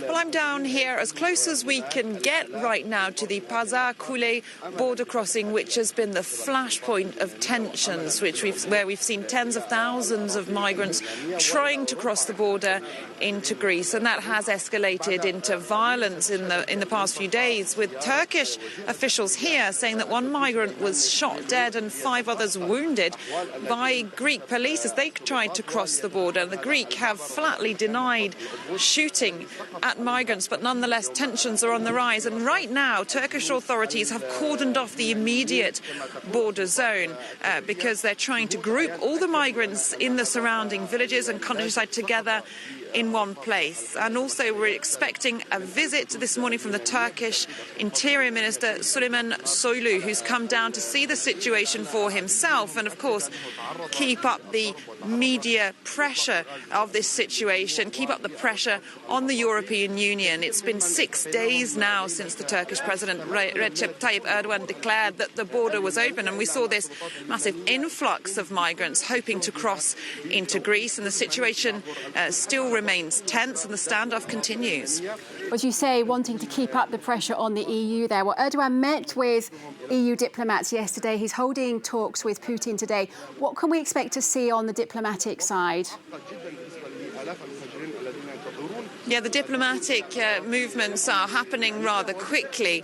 Well, I'm down here as close as we can get right now to the Pazar Kule border crossing, which has been the flashpoint of tensions, where we've seen tens of thousands of migrants trying to cross the border into Greece, and that has escalated into violence in the past few days, with Turkish officials here saying that one migrant was shot dead and 5 others wounded by Greek police as they tried to cross the border. The Greek have flatly denied shooting at migrants, but nonetheless tensions are on the rise, and right now Turkish authorities have cordoned off the immediate border zone because they're trying to group all the migrants in the surrounding villages and countryside together in one place. And also we're expecting a visit this morning from the Turkish Interior Minister Süleyman Soylu, who's come down to see the situation for himself and of course keep up the media pressure of this situation, keep up the pressure on the European Union. It's been 6 days now since the Turkish President Recep Tayyip Erdogan declared that the border was open, and we saw this massive influx of migrants hoping to cross into Greece, and the situation still remains tense and the standoff continues. As you say, wanting to keep up the pressure on the EU there. Well, Erdogan met with EU diplomats yesterday. He's holding talks with Putin today. What can we expect to see on the diplomatic side? Yeah, the diplomatic movements are happening rather quickly.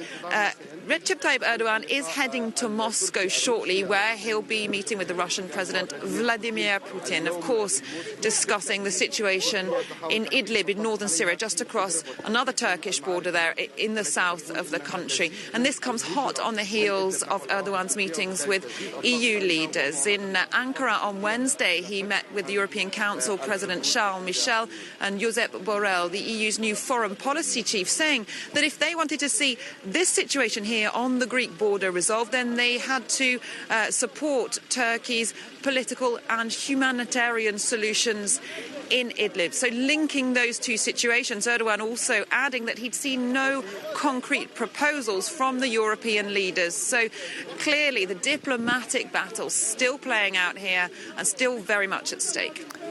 Recep Tayyip Erdogan is heading to Moscow shortly, where he'll be meeting with the Russian President Vladimir Putin, of course, discussing the situation in Idlib in northern Syria, just across another Turkish border there in the south of the country. And this comes hot on the heels of Erdogan's meetings with EU leaders. In Ankara on Wednesday, he met with the European Council President Charles Michel and Josep Borrell, the EU's new foreign policy chief, saying that if they wanted to see this situation here on the Greek border resolved, then they had to support Turkey's political and humanitarian solutions in Idlib. So linking those two situations, Erdogan also adding that he'd seen no concrete proposals from the European leaders. So clearly the diplomatic battle's still playing out here and still very much at stake.